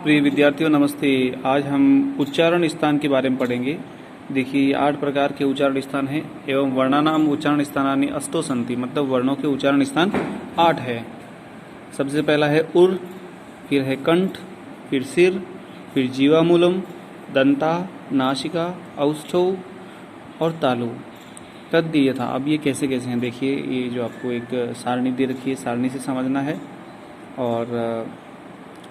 प्रिय विद्यार्थियों नमस्ते। आज हम उच्चारण स्थान के बारे में पढ़ेंगे। देखिए 8 प्रकार के उच्चारण स्थान हैं एवं वर्णानाम उच्चारण स्थानानि अष्टो सन्ति, मतलब वर्णों के उच्चारण स्थान 8 है। सबसे पहला है उर, फिर है कंठ, फिर सिर, फिर जीवामूलम, दंता, नासिका, औष्ठौ और तालु। तद्दीय था। अब ये कैसे कैसे हैं देखिए, ये जो आपको एक सारणी दे रखी है, सारणी से समझना है और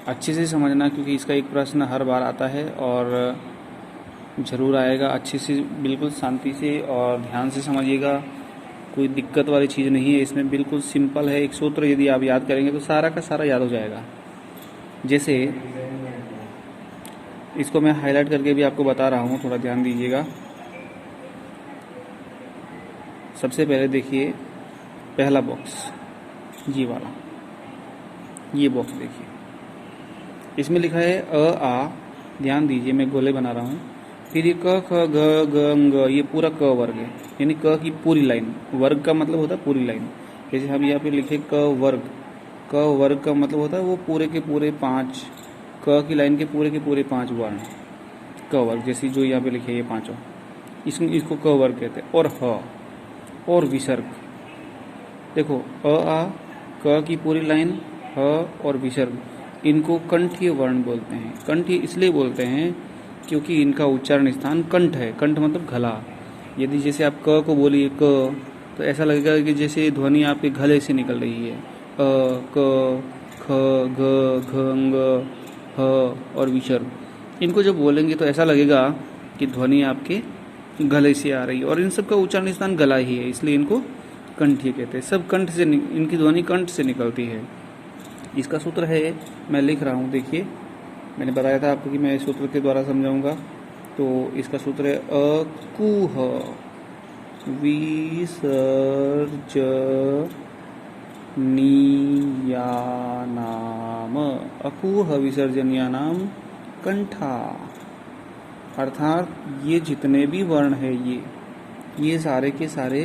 अच्छे से समझना, क्योंकि इसका एक प्रश्न हर बार आता है और ज़रूर आएगा। अच्छे से बिल्कुल शांति से और ध्यान से समझिएगा, कोई दिक्कत वाली चीज़ नहीं है इसमें, बिल्कुल सिंपल है। एक सूत्र यदि आप याद करेंगे तो सारा का सारा याद हो जाएगा। जैसे इसको मैं हाईलाइट करके भी आपको बता रहा हूँ, थोड़ा ध्यान दीजिएगा। सबसे पहले देखिए पहला बॉक्स जी वाला, ये बॉक्स देखिए, इसमें लिखा है अ आ, ध्यान दीजिए मैं गोले बना रहा हूँ। फिर ये क ख ग ग ng, ये पूरा क वर्ग है, यानी क की पूरी लाइन। वर्ग का मतलब होता है पूरी लाइन। जैसे हम यहाँ पे लिखे क वर्ग, क वर्ग का मतलब होता है वो पूरे के पूरे 5, क की लाइन के पूरे 5 वर्ण, क वर्ग। जैसे जो यहाँ पे लिखे ये पाँचों, इसको क वर्ग कहते हैं। और ह और विसर्ग, देखो अ आ, क की पूरी लाइन, ह और विसर्ग, इनको कंठीय वर्ण बोलते हैं। कंठीय इसलिए बोलते हैं क्योंकि इनका उच्चारण स्थान कंठ है। कंठ मतलब गला। यदि जैसे आप क को बोलिए क, तो ऐसा लगेगा कि जैसे ध्वनि आपके गले से निकल रही है। अ, क, ख, घ, घ, ng, ह और विसर्ग, इनको जब बोलेंगे तो ऐसा लगेगा कि ध्वनि आपके गले से आ रही है, और इन सब का उच्चारण स्थान गला ही है, इसलिए इनको कंठीय कहते हैं। सब कंठ से, इनकी ध्वनि कंठ से निकलती है। इसका सूत्र है, मैं लिख रहा हूँ, देखिए मैंने बताया था आपको कि मैं इस सूत्र के द्वारा समझाऊंगा। तो इसका सूत्र है अकुह विसर्जनीयानाम, अकुह विसर्जनीयानाम कंठा। अर्थात ये जितने भी वर्ण है ये सारे के सारे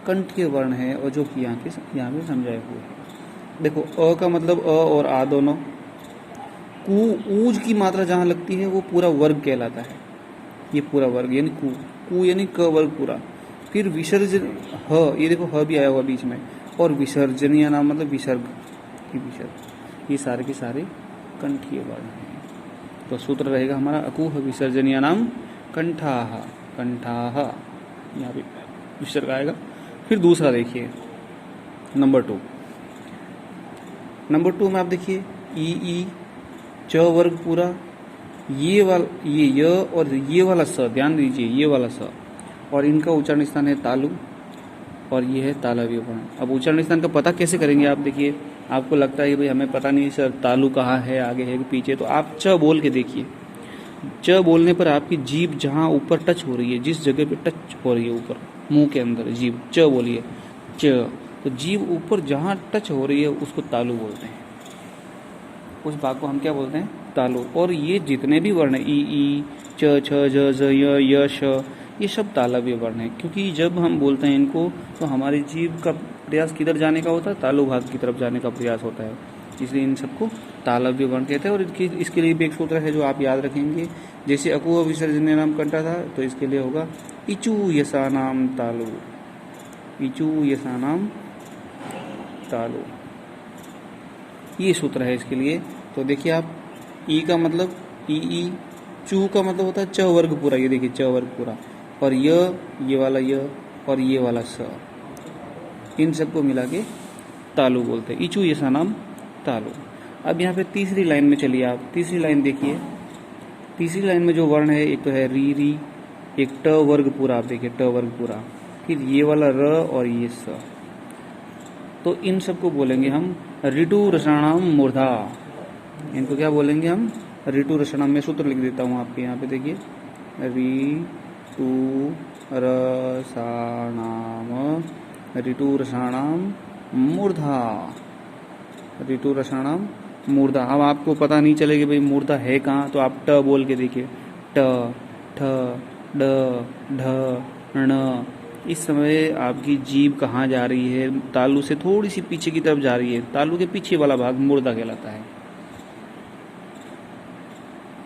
कंठ के वर्ण हैं, और जो कि यहाँ पे समझाए हुए हैं। देखो अ का मतलब अ और आ दोनों। ऊज की मात्रा जहाँ लगती है वो पूरा वर्ग कहलाता है। ये पूरा वर्ग यानी कू यानी क वर्ग पूरा। फिर विसर्जन ह, ये देखो ह भी आया हुआ बीच में, और विसर्जनीय नाम मतलब विसर्ग की विसर्ग, ये सारे के सारे कंठीय वर्ण हैं। तो सूत्र रहेगा हमारा अकुह विसर्जनीय नाम कंठाह, कंठाह, यहाँ पे विसर्ग आएगा। फिर दूसरा देखिए नंबर 2 में आप देखिए ई च वर्ग पूरा, ये य और ये वाला स, ध्यान दीजिए ये वाला स, और इनका उच्चारण स्थान है तालु, और ये है तालव्य वर्ण। अब उच्चारण स्थान का पता कैसे करेंगे आप देखिए। आपको लगता है कि भाई हमें पता नहीं सर तालु कहाँ है, आगे है कि पीछे, तो आप च बोल के देखिए। च बोलने पर आपकी जीभ जहाँ ऊपर टच हो रही है, जिस जगह पे टच हो रही है ऊपर मुंह के अंदर जीभ, च बोलिए च, तो जीभ ऊपर जहाँ टच हो रही है उसको तालु बोलते हैं। उस भाग को हम क्या बोलते हैं? तालु। और ये जितने भी वर्ण ई च छ ज ज य श, ये सब तालव्य वर्ण है, क्योंकि जब हम बोलते हैं इनको तो हमारी जीभ का प्रयास किधर जाने का होता है? तालु भाग की तरफ जाने का प्रयास होता है, इसलिए इन सबको तालव्य वर्ण कहते हैं। और इसके लिए भी एक सूत्र है जो आप याद रखेंगे। जैसे अकुह विसर्जनीय नाम कंठा था, तो इसके लिए होगा इचू यसानाम तालु, इचू यसानाम तालु, ये सूत्र है इसके लिए। तो देखिए आप ई का मतलब ई, चू का मतलब होता है च वर्ग पूरा, ये देखिए च वर्ग पूरा, और ये वाला य और ये वाला स, इन सबको मिला के तालु बोलते हैं। इचू यसा नाम तालु। अब यहाँ पे तीसरी लाइन में चलिए आप, तीसरी लाइन देखिए। तीसरी लाइन में जो वर्ण है, एक तो है री, एक ट वर्ग पूरा, आप देखिए ट वर्ग पूरा, फिर ये वाला र और ये स, तो इन सबको बोलेंगे हम ऋतु रसाणाम मूर्धा। इनको क्या बोलेंगे हम? ऋतु रसाणाम। में सूत्र लिख देता हूँ आपके यहाँ पे, देखिए ऋतु रसाणाम मूर्धा, ऋतु रसाणाम मूर्धा। अब आपको पता नहीं चलेगा भाई मूर्धा है कहाँ, तो आप ट बोल के देखिए, ट, ठ, ड, ढ, ण। इस समय आपकी जीभ कहाँ जा रही है? तालु से थोड़ी सी पीछे की तरफ जा रही है। तालु के पीछे वाला भाग मूर्धा कहलाता है।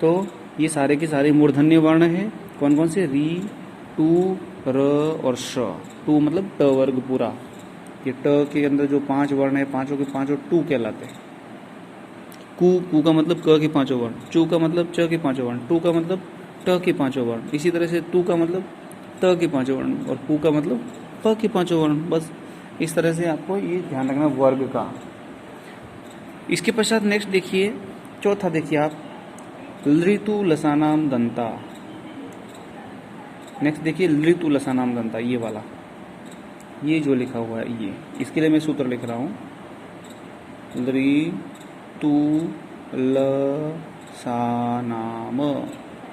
तो ये सारे के सारे मूर्धन्य वर्ण हैं। कौन कौन से? री, टू, र और श। टू मतलब ट वर्ग पूरा। ये ट के अंदर जो 5 वर्ण है, पांचों के पांचों टू कहलाते हैं। कू का मतलब क के पांचों वर्ण, चू का मतलब च के पांचों वर्ण, टू का मतलब ट के पांचों वर्ण, इसी तरह से तू का मतलब त के पांचों वर्ण और पू का मतलब प के पांचों वर्ण। बस इस तरह से आपको ये ध्यान रखना वर्ग का। इसके पश्चात नेक्स्ट देखिए, चौथा देखिए आप, लृतु लसानाम दंता। नेक्स्ट देखिए लृतु लसानाम दंता, ये वाला, ये जो लिखा हुआ है ये, इसके लिए मैं सूत्र लिख रहा हूँ। लृतु लसानाम,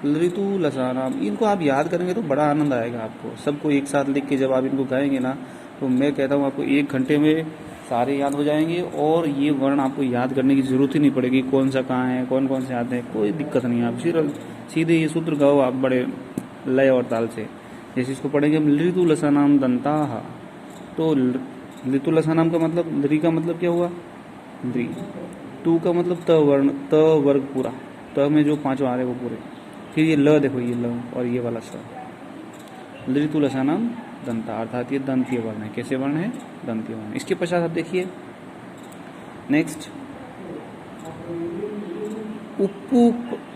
लृतु लसानाम, इनको आप याद करेंगे तो बड़ा आनंद आएगा आपको। सबको एक साथ लिख के जब आप इनको गाएंगे ना, तो मैं कहता हूँ आपको 1 घंटे में सारे याद हो जाएंगे और ये वर्ण आपको याद करने की जरूरत ही नहीं पड़ेगी। कौन सा कहाँ है, कौन कौन से आते हैं, कोई दिक्कत नहीं है। आप सीधे ये सूत्र गाओ आप बड़े लय और ताल से। जैसे इसको पढ़ेंगे हम, लृतु लसानाम दंताः, तो लृतु लसानाम का मतलब, लृ का मतलब क्या हुआ? लृ। टू का मतलब त वर्ण, त वर्ग पूरा, त में जो 5 आ रहे वो पूरे। फिर ये ल, देखो ये ल और ये वाला स, लृतु लसानाम दंता, अर्थात ये दंतीय वर्ण है। कैसे वर्ण है? दंतीय वर्ण। इसके पश्चात आप देखिए नेक्स्ट,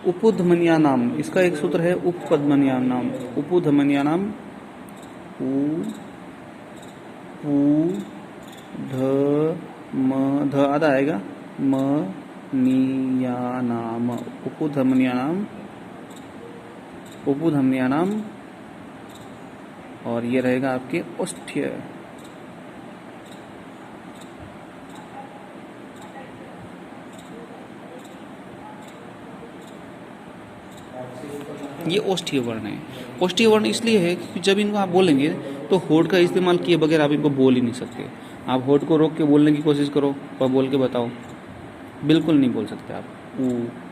उपुधमनिया नाम, इसका एक सूत्र है उपपदमनिया नाम। उपुधमनिया नाम, ध आधा आएगा, म निया नाम, उपुधमनिया नाम, उपुधमनिया नाम। और ये रहेगा आपके ओष्ठ्य। ये ओष्ठ्य वर्ण है। ओष्ठ्य वर्ण इसलिए है क्योंकि जब इनको आप बोलेंगे तो होठ का इस्तेमाल किए बगैर आप इनको बोल ही नहीं सकते। आप होठ को रोक के बोलने की कोशिश करो और बोल के बताओ, बिल्कुल नहीं बोल सकते आप।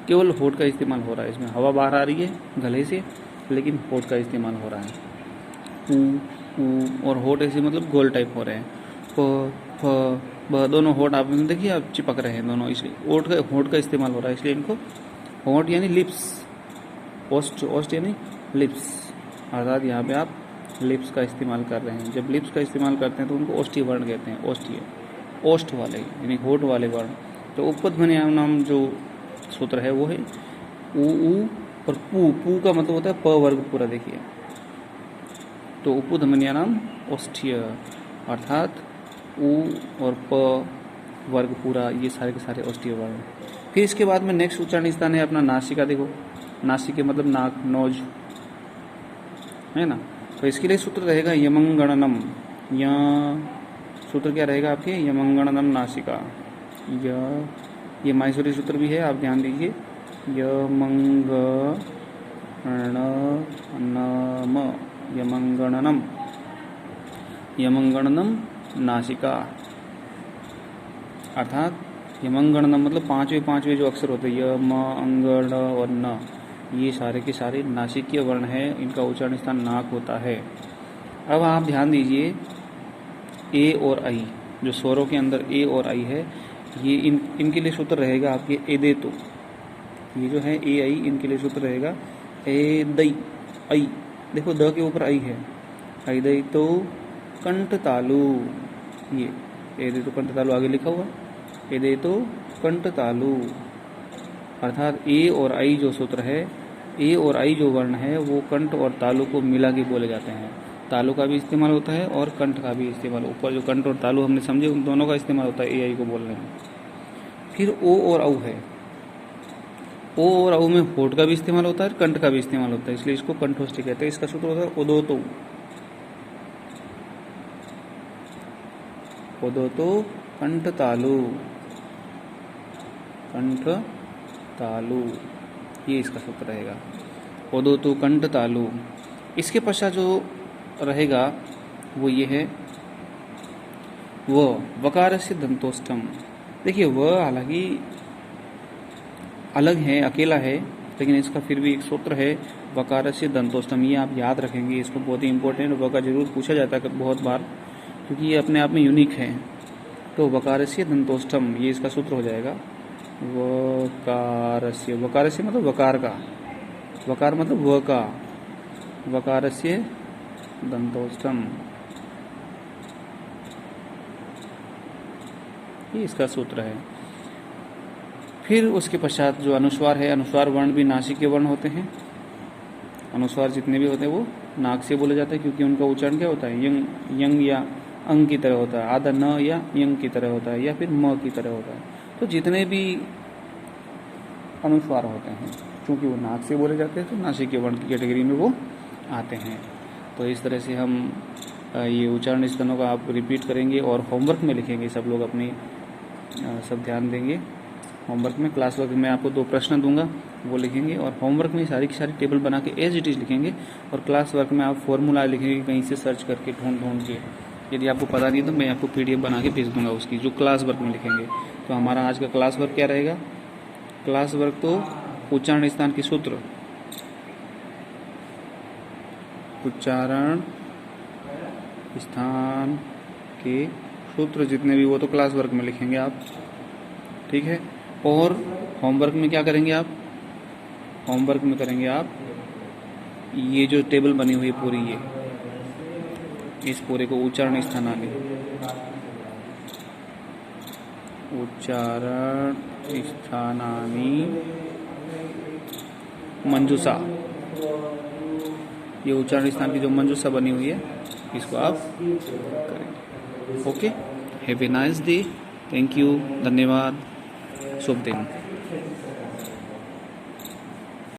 केवल होठ का इस्तेमाल हो रहा है, इसमें हवा बाहर आ रही है गले से, लेकिन होठ का इस्तेमाल हो रहा है। और होठ ऐसे मतलब गोल टाइप हो रहे हैं। प फ ब, दोनों होठ आप देखिए आप चिपक रहे हैं दोनों, इसलिए होठ का इस्तेमाल हो रहा है, इसलिए इनको होठ यानी लिप्स, ओस्ट यानी लिप्स, अर्थात यहाँ पे आप लिप्स का इस्तेमाल कर रहे हैं। जब लिप्स का इस्तेमाल करते हैं तो उनको ओष्ठीय वर्ण कहते हैं। ओष्ठीय, ओष्ठ वाले यानी होठ वाले वर्ण। तो उपपदमनिया नाम जो सूत्र है वो है उ और पू का मतलब होता है प वर्ग पूरा। देखिए तो उपुधमनिया नाम ओष्ठीय, अर्थात उ और प वर्ग पूरा, ये सारे के सारे ओष्ठीय वर्ण। फिर इसके बाद में नेक्स्ट उच्चारण स्थान है अपना नासिका। देखो नासिका मतलब नाक, नोज है ना। तो इसके लिए सूत्र रहेगा यमंगणनम। सूत्र क्या रहेगा आपके? यमंगणनम नासिका। ये माहेश्वरी सूत्र भी है, आप ध्यान दीजिए। यमंगणनम नासिका, अर्थात यमंगणनम मतलब पांचवे जो अक्षर होते हैं य, म, अंग, ण और न, ये सारे के सारे नासिकीय वर्ण है। इनका उच्चारण स्थान नाक होता है। अब आप ध्यान दीजिए ए और आई, जो स्वरों के अंदर ए और आई है, ये इनके लिए सूत्र रहेगा आपके एदे तो। ये जो है ए आई, इनके लिए सूत्र रहेगा ए दई आई। देखो द के ऊपर आई है, आई दई तो कंठ तालु। ये एदे तो कंठ तालु आगे लिखा हुआ, एदे तो कंठ तालु, अर्थात ए और आई जो सूत्र है, ए और आई जो वर्ण है वो कंठ और तालु को मिला के बोले जाते हैं। तालु का भी इस्तेमाल होता है और कंठ का भी इस्तेमाल, ऊपर जो कंठ और तालु हमने समझे उन दोनों का इस्तेमाल होता है ए आई को बोलने में। फिर ओ और औ है, ओ और औ में होठ का भी इस्तेमाल होता है, कंठ का भी इस्तेमाल होता है, इसलिए इसको कंठोष्ठी कहते हैं। इसका सूत्र होता है उदोतो। उदोतो कंठ तालु, कंठ तालु, ये इसका सूत्र रहेगा उदोतो कंठ तालु। इसके पश्चात जो रहेगा वो ये है वकारस्य दंतोष्टम। देखिए हालांकि अलग है, अकेला है, लेकिन इसका फिर भी एक सूत्र है वकारस्य दंतोष्टम। ये आप याद रखेंगे, इसको बहुत ही इंपॉर्टेंट, वकार जरूर पूछा जाता है बहुत बार, क्योंकि ये अपने आप में यूनिक है। तो वकारस्य दंतोष्टम, ये इसका सूत्र हो जाएगा वकारस्य, वकारस्य मतलब वकार का, वकार मतलब व का, वकारस्य दंतोष्ठम, ये इसका सूत्र है। फिर उसके पश्चात जो अनुस्वार है, अनुस्वार वर्ण भी नासिकीय वर्ण होते हैं। अनुस्वार जितने भी होते हैं वो नाक से बोले जाते हैं, क्योंकि उनका उच्चारण क्या होता है, यंग यंग या अंग की तरह होता है, आधा न या यंग की तरह होता है, या फिर म की तरह होता है। तो जितने भी अनुस्वार होते हैं, क्योंकि वो नाक से बोले जाते हैं, तो नासिकीय वर्ण की कैटेगरी में वो आते हैं। तो इस तरह से हम ये उच्चारण स्थानों का आप रिपीट करेंगे और होमवर्क में लिखेंगे, सब लोग अपनी सब ध्यान देंगे। होमवर्क में, क्लास वर्क में आपको 2 प्रश्न दूंगा, वो लिखेंगे, और होमवर्क में सारी की सारी टेबल बना के एज इट इज लिखेंगे, और क्लास वर्क में आप फॉर्मूला लिखेंगे कहीं से सर्च करके, ढूंढ के। यदि आपको पता नहीं तो मैं आपको PDF बना के भेज दूंगा उसकी, जो क्लास वर्क में लिखेंगे। तो हमारा आज का क्लास वर्क क्या रहेगा? क्लास वर्क तो उच्चारण स्थान के सूत्र, उच्चारण स्थान के सूत्र जितने भी, वो तो क्लास वर्क में लिखेंगे आप, ठीक है। और होमवर्क में क्या करेंगे आप? होमवर्क में करेंगे आप ये जो टेबल बनी हुई है पूरी, ये इस पूरे को उच्चारण स्थानानि, उच्चारण स्थानानि मंजूषा, ये उच्चारण स्थान की जो मंजूषा बनी हुई है, इसको आप करेंगे। Okay, have a nice day, thank you, धन्यवाद, शुभ दिन।